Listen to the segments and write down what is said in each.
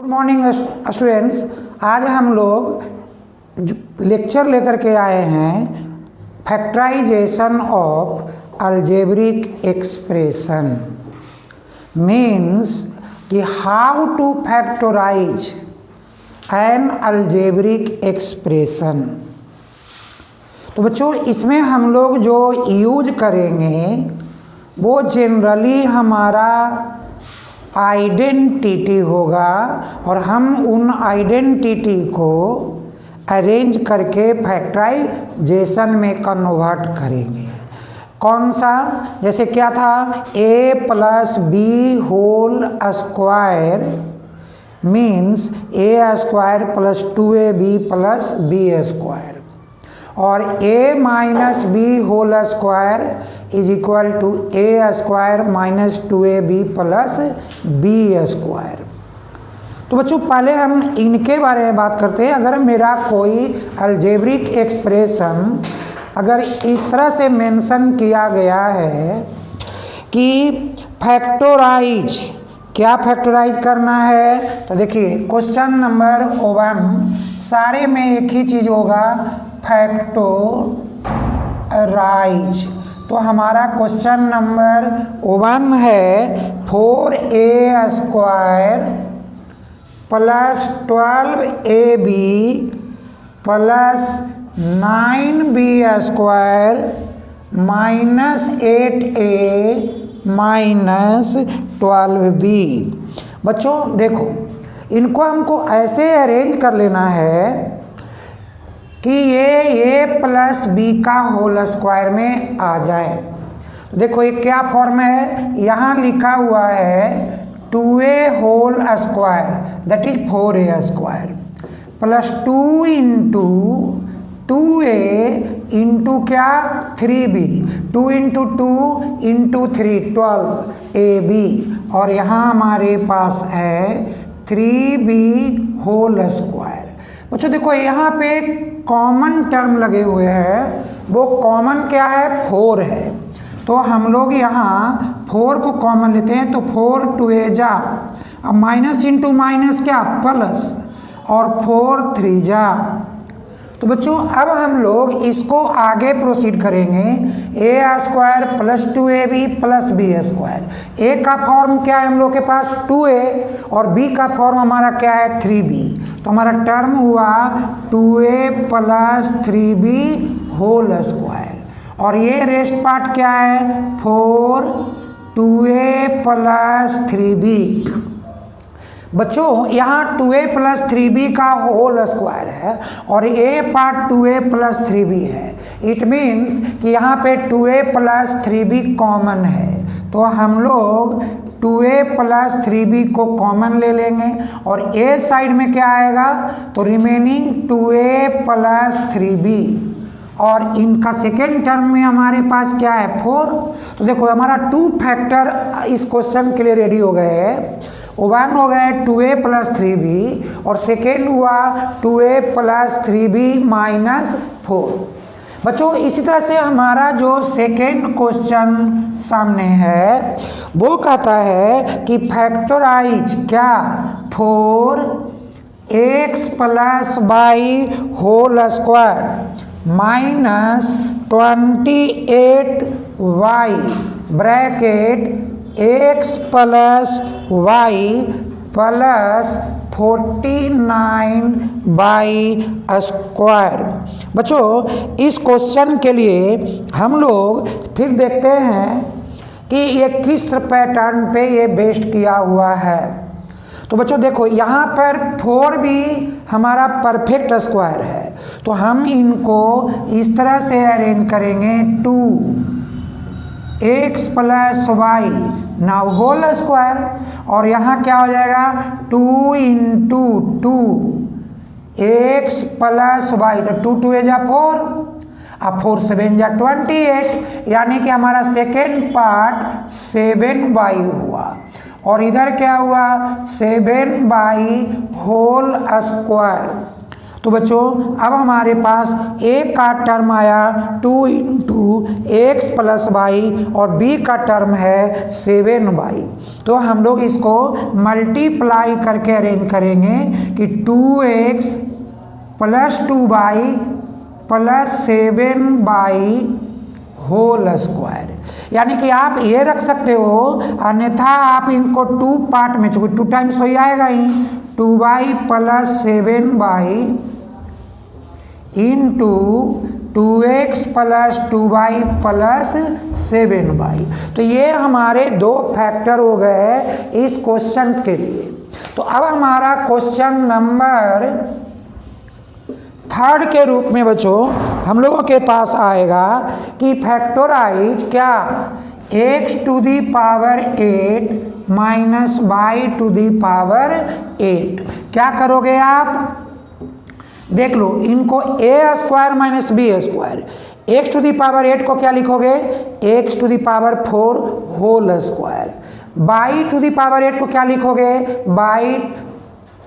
Good morning students. आज हम लोग लेक्चर लेकर के आए हैं factorization of algebraic expression. Means कि how to factorize an algebraic expression. तो बच्चों इसमें हम लोग जो यूज करेंगे वो जनरली हमारा आइडेंटिटी होगा और हम उन आइडेंटिटी को अरेंज करके फैक्टराइजेशन में कन्वर्ट करेंगे। कौन सा? जैसे क्या था, a plus B whole square means a square plus 2ab plus B square, और a minus B whole square is equal to a square minus 2ab plus B square. तो बच्चों पहले हम इनके बारे में बात करते हैं। अगर मेरा कोई अलजेब्रिक एक्सप्रेशन अगर इस तरह से मेंशन किया गया है कि फैक्टराइज, क्या फैक्टराइज करना है, तो देखिए क्वेश्चन नंबर 1 सारे में एक ही चीज़ होगा, फैक्टराइज। तो हमारा क्वेश्चन नंबर 1 है 4a square plus 12ab plus 9b square minus 8a minus 12b। बच्चों देखो इनको हमको ऐसे अरेंज कर लेना है कि ये a प्लस बी का होल स्क्वायर में आ जाए। तो देखो ये क्या फॉर्म है, यहाँ लिखा हुआ है 2a whole square that is 4a square plus 2 into 2a into क्या 3b, 2 इंटू 2 इंटू 3 12ab, और यहाँ हमारे पास है 3b होल स्क्वायर। बच्चों देखो यहाँ पे कॉमन टर्म लगे हुए हैं, वो कॉमन क्या है 4 है। तो हम लोग यहाँ 4 को कॉमन लेते हैं, तो 4 2a जा, अब माइनस इंटू माइनस क्या प्लस, और 4 3 जा। तो बच्चों अब हम लोग इसको आगे प्रोसीड करेंगे, a square plus 2ab plus B square. a का फॉर्म क्या है हम लोग के पास 2a, और b का फॉर्म हमारा क्या है 3b। तो हमारा टर्म हुआ 2a plus 3b whole square, और ये रेस्ट पार्ट क्या है 4 2a प्लस 3b। बच्चों यहाँ 2a प्लस 3b का होल स्क्वायर है और a part 2a plus 3b है। इट मीन्स कि यहाँ पे 2a प्लस 3b कॉमन है, तो हम लोग 2a प्लस 3b को कॉमन ले लेंगे, और a साइड में क्या आएगा, तो रिमेनिंग 2a प्लस 3b, और इनका सेकेंड टर्म में हमारे पास क्या है 4। तो देखो हमारा 2 फैक्टर इस क्वेश्चन के लिए रेडी हो गए हैं। 1 हो गए 2a प्लस 3b, और सेकेंड हुआ 2a प्लस 3b माइनस 4। बच्चों इसी तरह से हमारा जो सेकेंड क्वेश्चन सामने है वो कहता है कि फैक्टराइज क्या 4x plus Y whole square minus 28y bracket x plus Y plus 49 by square. बच्चों इस क्वेश्चन के लिए हम लोग फिर देखते हैं कि ये किस पैटर्न पे ये बेस्ड किया हुआ है। तो बच्चों देखो यहाँ पर 4 भी हमारा परफेक्ट स्क्वायर है, तो हम इनको इस तरह से अरेंज करेंगे 2x plus Y now whole square, और यहाँ क्या हो जाएगा 2 इंटू 2x प्लस वाई, तो 2 2 जा 4, अब 4 7 जा 28, यानी कि हमारा सेकेंड पार्ट 7y हुआ, और इधर क्या हुआ 7 बाई होल स्क्वायर। तो बच्चों अब हमारे पास एक का टर्म आया 2 इंटू एक्स प्लस वाई और बी का टर्म है 7y। तो हम लोग इसको मल्टीप्लाई करके अरेंज करेंगे कि 2x plus 2y plus 7y whole square. यानी कि आप ये रख सकते हो, अन्यथा आप इनको 2 पार्ट में, चूंकि 2 टाइम्स तो ही आएगा ही, 2y plus 7y into 2x plus 2y plus 7y। तो ये हमारे 2 फैक्टर हो गए इस क्वेश्चन के लिए। तो अब हमारा क्वेश्चन नंबर 3 के रूप में बच्चों हम लोगों के पास आएगा कि फैक्टराइज क्या, x to the power 8 minus y to the power 8। क्या करोगे आप, देख लो इनको a square minus b square, x to the power 8 को क्या लिखोगे, x to the power 4 whole square, y to the power 8 को क्या लिखोगे, y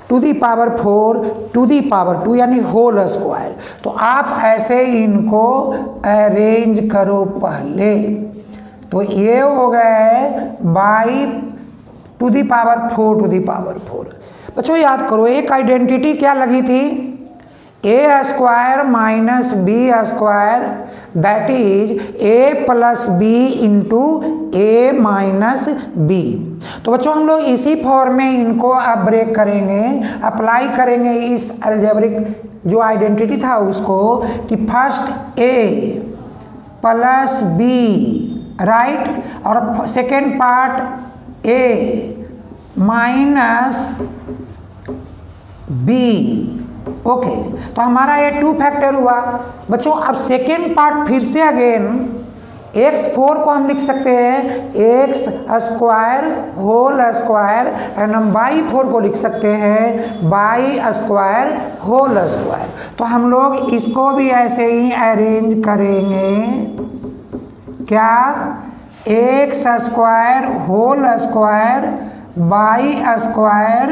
to the power 4 to the power 2 यानी होल स्क्वायर। तो आप ऐसे इनको अरेंज करो पहले। तो ये हो गए y to the power 4 to the power 4। बच्चों याद करो एक आइडेंटिटी क्या लगी थी, a square minus B square that is a plus B into A minus B. तो बच्चों हम लोग इसी फॉर्म में इनको अब ब्रेक करेंगे, अप्लाई करेंगे इस अलजेब्रिक जो आइडेंटिटी था उसको, कि first a plus B right, और second part a minus B. Okay, तो हमारा ये 2 फैक्टर हुआ। बच्चों अब सेकेंड पार्ट फिर से अगेन x4 को हम लिख सकते हैं x square whole square, and हम y4 को लिख सकते हैं y स्क्वायर होल स्क्वायर। तो हम लोग इसको भी ऐसे ही अरेंज करेंगे, क्या, x square whole square y square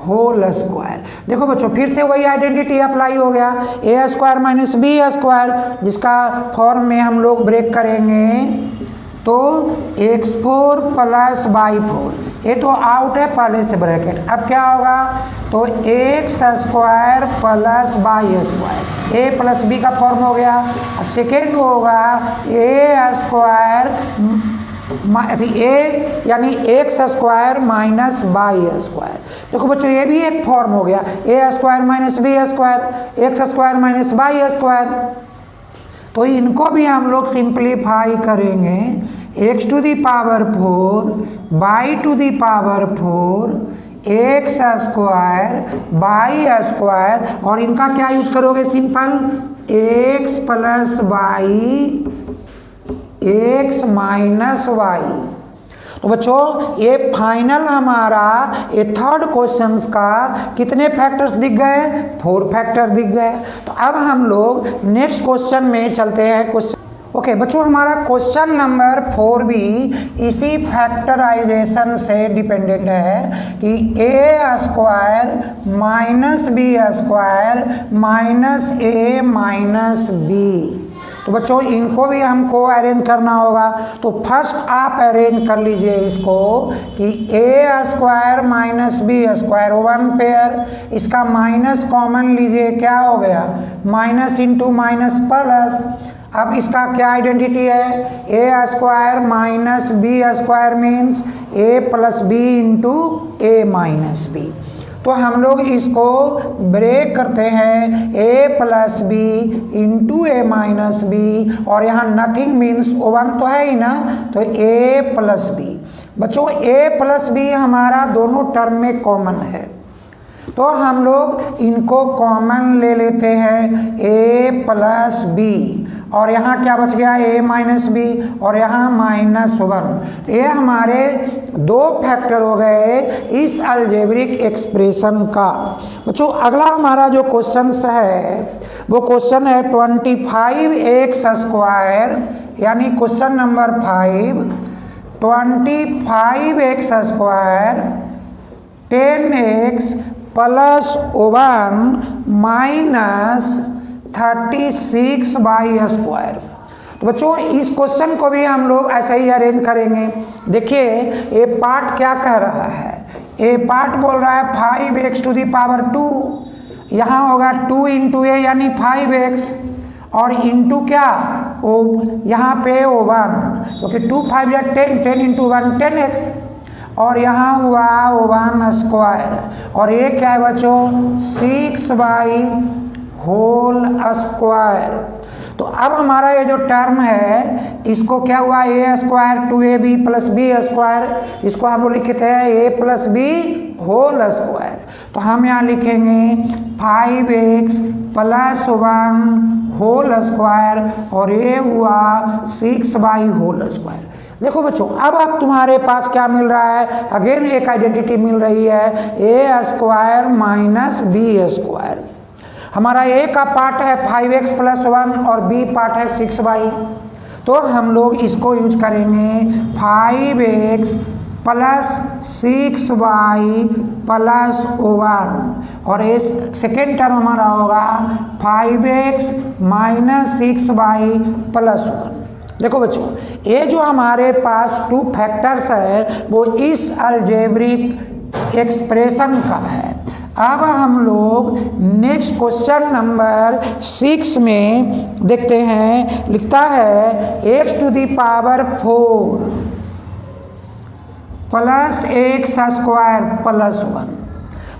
whole square. देखो बच्चों फिर से वही आइडेंटिटी अप्लाई हो गया, a square minus B square, जिसका फॉर्म में हम लोग ब्रेक करेंगे। तो x4 प्लस y4, ये तो आउट है पहले से ब्रैकेट, अब क्या होगा, तो x square plus y square, a plus b का फॉर्म हो गया। अब सेकेंड होगा a स्क्वायर a यानी X square minus Y square. देखो बच्चों ये भी एक फॉर्म हो गया, a square minus B square, X square minus Y square. तो इनको भी हम लोग सिंप्लीफाई करेंगे, x to the power 4 y to the power 4 X square Y square, और इनका क्या यूज करोगे, simple x plus Y X minus Y. तो बच्चों ये फाइनल हमारा ये 3rd क्वेश्चन का कितने फैक्टर्स दिख गए, 4 फैक्टर दिख गए। तो अब हम लोग नेक्स्ट क्वेश्चन में चलते हैं। क्वेश्चन ओके बच्चों हमारा क्वेश्चन नंबर 4 भी इसी फैक्टराइजेशन से डिपेंडेंट है कि a square minus B square minus A minus B. तो बच्चों इनको भी हमको अरेंज करना होगा। तो फर्स्ट आप अरेंज कर लीजिए इसको कि a square minus B square 1 pair, इसका माइनस कॉमन लीजिए, क्या हो गया, माइनस इंटू माइनस प्लस। अब इसका क्या आइडेंटिटी है, a square minus B square means a plus B into A minus B. तो हम लोग इसको ब्रेक करते हैं a plus B into A minus B, और यहाँ नथिंग मीन्स 1 तो है ही ना, तो a प्लस बी। बच्चों a प्लस बी हमारा दोनों टर्म में कॉमन है, तो हम लोग इनको कॉमन ले लेते हैं a प्लस बी, और यहाँ क्या बच गया a माइनस बी, और यहाँ -1। ये हमारे 2 फैक्टर हो गए इस अलजेब्रिक एक्सप्रेशन का। बच्चों अगला हमारा जो क्वेश्चन है वो क्वेश्चन है 25x स्क्वायर, यानी question number 5, 25x square 10x plus 1 minus 36/²। तो बच्चों इस क्वेश्चन को भी हम लोग ऐसे ही अरेंज करेंगे। देखिए ए पार्ट क्या कह रहा है, ए पार्ट बोल रहा है 5x⁴, यहाँ होगा 2 × a यानी 5x और इंटू क्या यहाँ पे 1, क्योंकि 2 5 या 10, 10 × 1 10x और यहाँ हुआ 1² और ये क्या है बच्चों 6/² तो अब हमारा ये जो टर्म है इसको क्या हुआ a² 2ab + b², इसको हम लोग लिखते हैं a + b² तो हम यहाँ लिखेंगे 5x + 1² और ये हुआ 6/²। देखो बच्चों अब तुम्हारे पास क्या मिल रहा है, अगेन एक आइडेंटिटी मिल रही है a² - b²। हमारा a का पार्ट है 5x + 1 और b पार्ट है 6y, तो हम लोग इसको यूज करेंगे 5x + 6y + 1 और इस सेकेंड टर्म हमारा होगा 5x - 6y + 1। देखो बच्चों ये जो हमारे पास 2 फैक्टर्स है वो इस अलजेब्रिक एक्सप्रेशन का है। अब हम लोग नेक्स्ट क्वेश्चन नंबर 6 में देखते हैं, लिखता है x⁴ + x² + 1।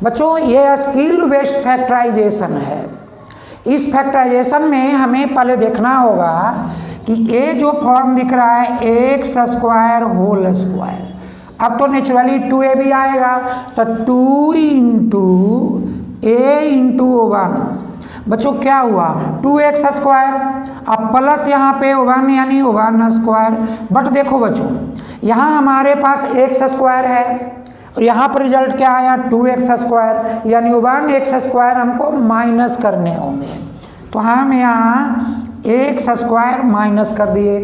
बच्चों ये स्किल बेस्ड फैक्टराइजेशन है। इस फैक्टराइजेशन में हमें पहले देखना होगा कि ये जो फॉर्म दिख रहा है x² अब तो नेचुरली 2a भी आएगा तो 2 × a × 1 बच्चों क्या हुआ 2x², अब प्लस यहाँ पे 1 यानी 1²। बट देखो बच्चों यहाँ हमारे पास x² है और यहाँ पर रिजल्ट क्या आया 2x² यानी 1x² हमको माइनस करने होंगे, तो हम यहाँ x² माइनस कर दिए।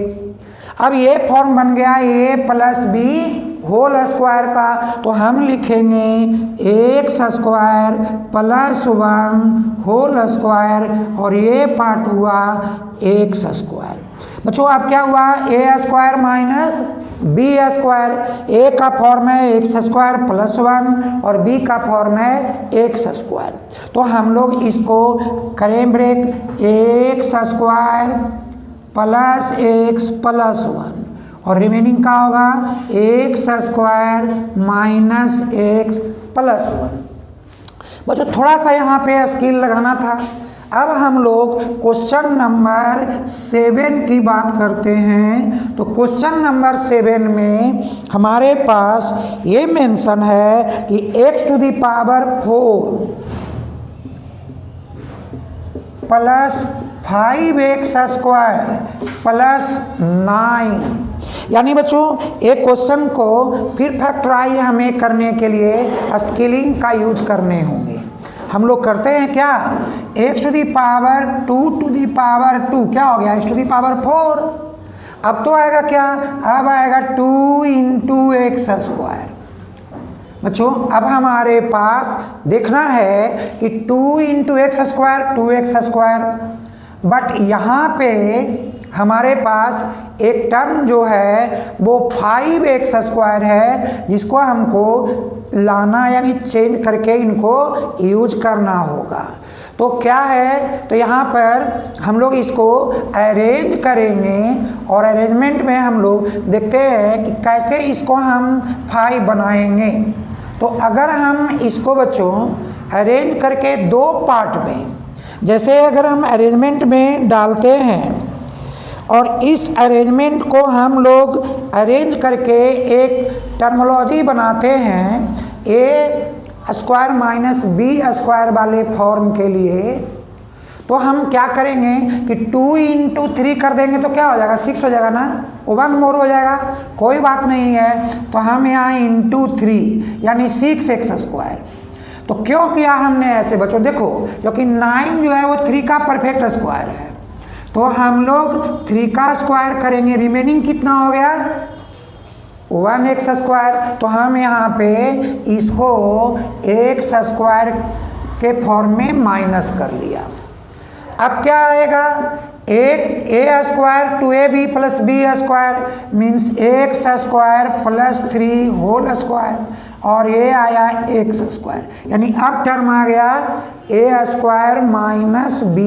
अब ये फॉर्म बन गया a + b² का, तो हम लिखेंगे x² + 1² और ये पार्ट हुआ x²। बच्चों अब क्या हुआ a² - b², a का फॉर्म है x² + 1 और b का फॉर्म है x²। तो हम लोग इसको करें ब्रेक x² + x + 1 और रिमेनिंग का होगा x² - x + 1। बच्चों थोड़ा सा यहाँ पे स्किल लगाना था। अब हम लोग क्वेश्चन नंबर 7 की बात करते हैं। तो क्वेश्चन नंबर 7 में हमारे पास ये मेंशन है कि x⁴ + 5x² + 9 यानी बच्चों एक क्वेश्चन को फिर फैक्टराइज हमें करने के लिए स्केलिंग का यूज करने होंगे। हम लोग करते हैं क्या x⁴ 2 क्या हो गया x⁴। अब तो आएगा क्या, अब आएगा 2 × x²। बच्चों अब हमारे पास देखना है कि 2 × x² 2x², बट यहाँ पे हमारे पास एक टर्म जो है वो 5x² है जिसको हमको लाना यानी चेंज करके इनको यूज करना होगा। तो क्या है, तो यहाँ पर हम लोग इसको अरेंज करेंगे और अरेंजमेंट में हम लोग देखते हैं कि कैसे इसको हम 5 बनाएंगे। तो अगर हम इसको बच्चों अरेंज करके 2 पार्ट में, जैसे अगर हम अरेंजमेंट में डालते हैं और इस अरेंजमेंट को हम लोग अरेंज करके एक टर्मोलॉजी बनाते हैं a² - b² वाले फॉर्म के लिए, तो हम क्या करेंगे कि 2 × 3 कर देंगे तो क्या हो जाएगा 6 हो जाएगा ना, 1 मोर हो जाएगा, कोई बात नहीं है। तो हम यहाँ × 3 यानी 6x²। तो क्यों किया हमने ऐसे बच्चों, देखो क्योंकि 9 जो है वो 3 का परफेक्ट स्क्वायर है, तो हम लोग 3 का स्क्वायर करेंगे, रिमेनिंग कितना हो गया 1x²। तो हम यहाँ पे इसको x² के फॉर्म में माइनस कर लिया। अब क्या आएगा, a² 2ab + b² means x² + 3 whole square, और ये आया x², यानी अब टर्म आ गया a² - b²।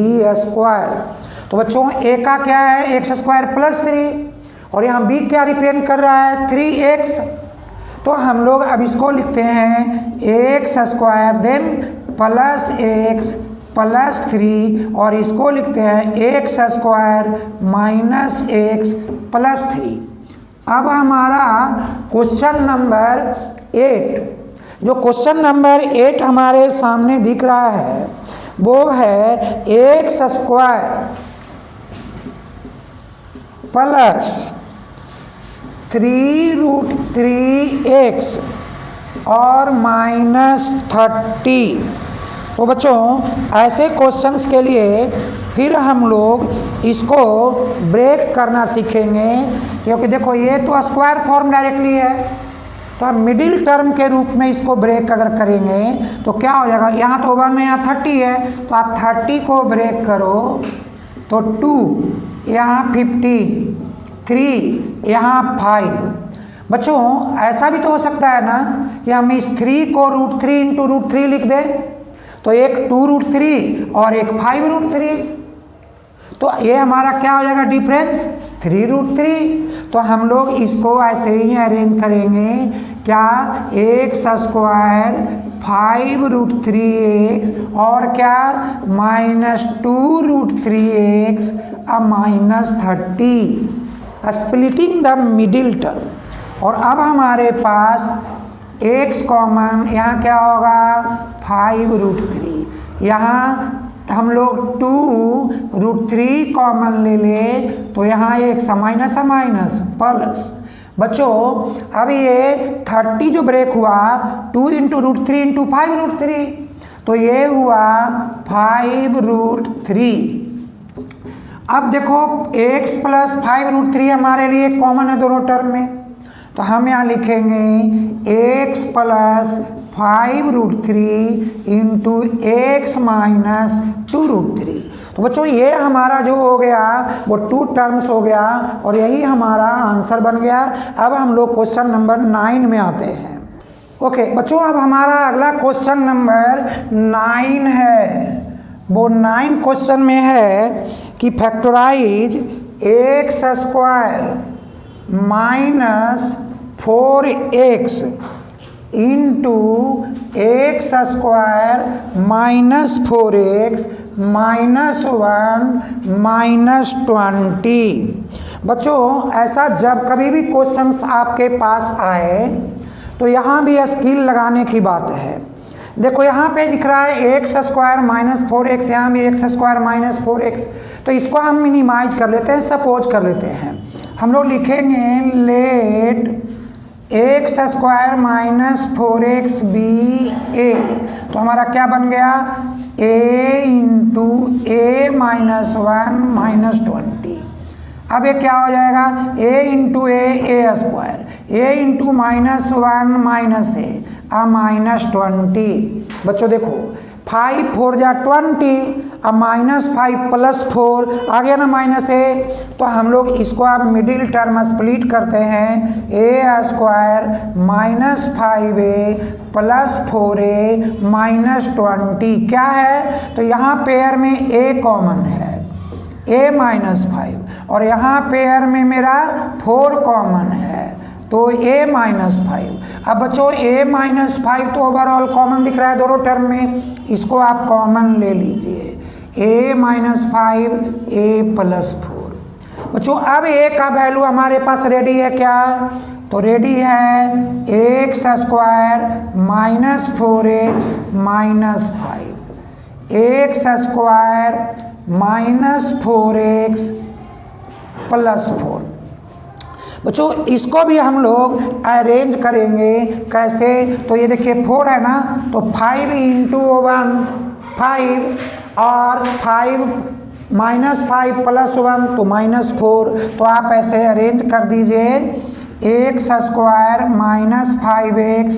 तो बच्चों a का क्या है, x² + 3, और यहाँ b क्या रिप्रेजेंट कर रहा है, 3x। तो हम लोग अब इसको लिखते हैं x² देन +x + 3, और इसको लिखते हैं x² - x + 3। अब हमारा क्वेश्चन नंबर 8, जो क्वेश्चन नंबर 8 हमारे सामने दिख रहा है वो है x² + 3√3x और -30। तो बच्चों ऐसे क्वेश्चंस के लिए फिर हम लोग इसको ब्रेक करना सीखेंगे, क्योंकि देखो ये तो स्क्वायर फॉर्म डायरेक्टली है, तो हम मिडिल टर्म के रूप में इसको ब्रेक अगर करेंगे तो क्या हो जाएगा, यहाँ तो 1 है, यहाँ 30 है, तो आप 30 को ब्रेक करो तो 2, यहाँ 50, 3, यहाँ 5। बच्चों ऐसा भी तो हो सकता है ना कि हम इस 3 को √3 × √3 लिख दें, तो एक 2√3 और एक 5√3, तो ये हमारा क्या हो जाएगा डिफरेंस, 3√3। तो हम लोग इसको ऐसे ही अरेंज करेंगे, क्या, x² 5√3x और क्या -2√3x -30, splitting the middle term. और अब हमारे पास x कॉमन, यहाँ क्या होगा 5√3, यहाँ हम लोग 2√3 कॉमन ले ले तो यहाँ एक माइनस प्लस। बच्चों अब ये 30 जो ब्रेक हुआ 2 × √3 × 5√3, तो ये हुआ 5√3। अब देखो x + 5√3 हमारे लिए कॉमन है दोनों टर्म में, तो हम यहाँ लिखेंगे x + 5√3 × x - 2√3। तो बच्चों ये हमारा जो हो गया वो 2 टर्म्स हो गया, और यही हमारा आंसर बन गया। अब हम लोग क्वेश्चन नंबर 9 में आते हैं। ओके बच्चों, अब हमारा अगला क्वेश्चन नंबर 9 है। वो 9 क्वेश्चन में है कि factorise x² - 4x into x² - 4x -1 -20। बच्चों ऐसा जब कभी भी क्वेश्चंस आपके पास आए तो यहाँ भी स्किल लगाने की बात है। देखो यहाँ पे दिख रहा है x² - 4x, यहाँ भी x² - 4x, तो इसको हम मिनिमाइज कर लेते हैं, सपोज कर लेते हैं। हम लोग लिखेंगे late x² - 4x B a, तो हमारा क्या बन गया a × a - 1 -20। अब ये क्या हो जाएगा a × a a², a × -1 - a -20। बच्चों देखो 5 4 जा 20, अब -5 + 4 आ गया ना -a, तो हम लोग इसको अब मिडिल टर्म स्प्लिट करते हैं, a² - 5a + 4a -20 क्या है, तो यहाँ पेयर में a कॉमन है, a - 5, और यहाँ पेयर में मेरा 4 कॉमन है, तो a - 5। अब बच्चों a - 5 तो ओवरऑल कॉमन दिख रहा है दोनों टर्म में, इसको आप कॉमन ले लीजिए, a - 5 a + 4। बच्चों अब a का वैल्यू हमारे पास रेडी है क्या, तो रेडी है x² - 4x - 5, x² - 4x + 4। बच्चों इसको भी हम लोग अरेंज करेंगे कैसे, तो ये देखिए 4 है ना, तो 5 × 1 5, और 5 -5 + 1 तो -4, तो आप ऐसे अरेंज कर दीजिए x square minus 5x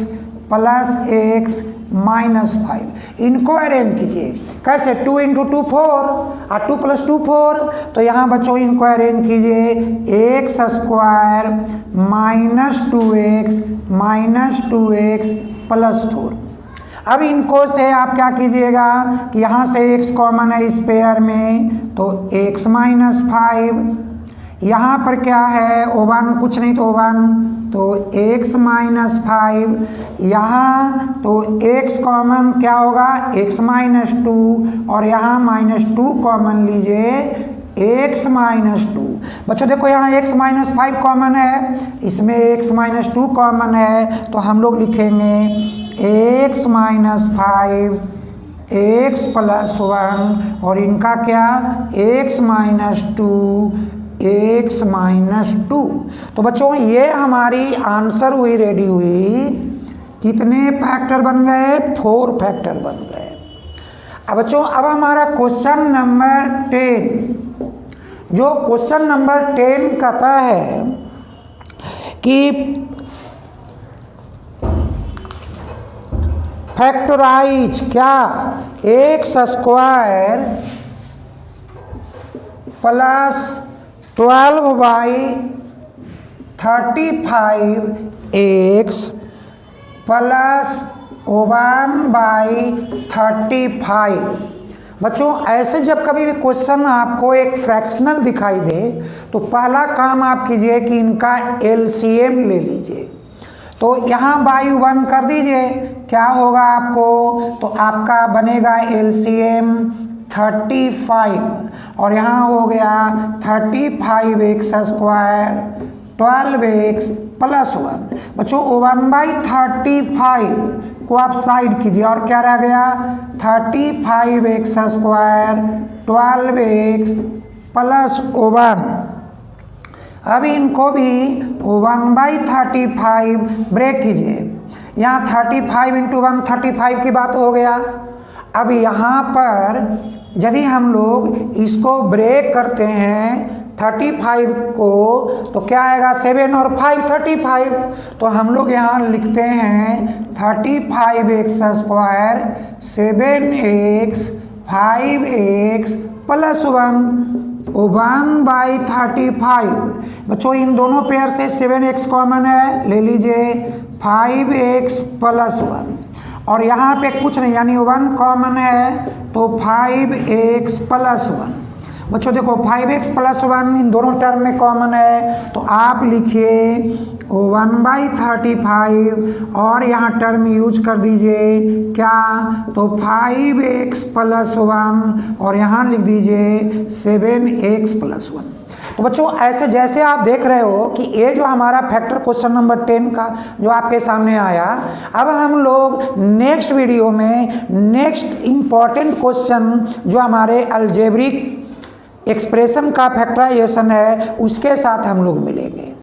plus x minus 5। इनको अरेंज कीजिए कैसे, 2 × 2 4 और 2 + 2 4। तो यहाँ बच्चों इनको अरेंज कीजिए, x square minus 2x plus 4। अब इनको से आप क्या कीजिएगा कि यहाँ से x कॉमन है इस पेयर में, तो x माइनस 5। यहाँ पर क्या है, O1 कुछ नहीं तो O1, तो x माइनस 5। यहाँ तो x कॉमन क्या होगा, x माइनस 2, और यहाँ माइनस 2 कॉमन लीजिए, x माइनस 2। बच्चों देखो यहाँ x माइनस 5 कॉमन है, इसमें x माइनस 2 कॉमन है, तो हम लोग लिखेंगे x माइनस 5 x प्लस 1, और इनका क्या, x माइनस 2 x माइनस 2। तो बच्चों ये हमारी आंसर हुई, रेडी हुई। कितने फैक्टर बन गए, 4 फैक्टर बन गए। अब बच्चों अब हमारा क्वेश्चन नंबर 10, जो क्वेश्चन नंबर 10 कहता है कि फैक्टराइज क्या, x square plus 12/35x plus 1/35। बच्चों ऐसे जब कभी भी क्वेश्चन आपको एक फ्रैक्शनल दिखाई दे तो पहला काम आप कीजिए कि इनका एलसीएम ले लीजिए। तो यहाँ बाई 1 कर दीजिए, क्या होगा आपको, तो आपका बनेगा एलसीएम 35, और यहाँ हो गया 35x स्क्वायर 12x प्लस 1। बच्चों 1/35 को आप साइड कीजिए, और क्या रह गया, 35x स्क्वायर 12x प्लस 1। अब इनको भी 1/35 ब्रेक कीजिए, यहाँ 35 × 1 35 की बात हो गया। अब यहाँ पर यदि हम लोग इसको ब्रेक करते हैं 35 को, तो क्या आएगा, 7 और 5 35। तो हम लोग यहाँ लिखते हैं 35x square 7x 5x plus 1/35। बच्चों इन दोनों पेयर से 7x कॉमन है, ले लीजिए 5x प्लस 1, और यहाँ पे कुछ नहीं यानी 1 कॉमन है, तो 5x प्लस 1। बच्चों देखो 5x प्लस 1 इन दोनों टर्म में कॉमन है, तो आप लिखिए 1/35 और यहाँ टर्म यूज कर दीजिए क्या, तो 5x प्लस 1 और यहाँ लिख दीजिए 7x प्लस 1। तो बच्चों ऐसे जैसे आप देख रहे हो कि ये जो हमारा फैक्टर क्वेश्चन नंबर 10 का जो आपके सामने आया, अब हम लोग नेक्स्ट वीडियो में नेक्स्ट इम्पॉर्टेंट क्वेश्चन जो हमारे अलजेब्रिक एक्सप्रेशन का फैक्टराइजेशन है उसके साथ हम लोग मिलेंगे।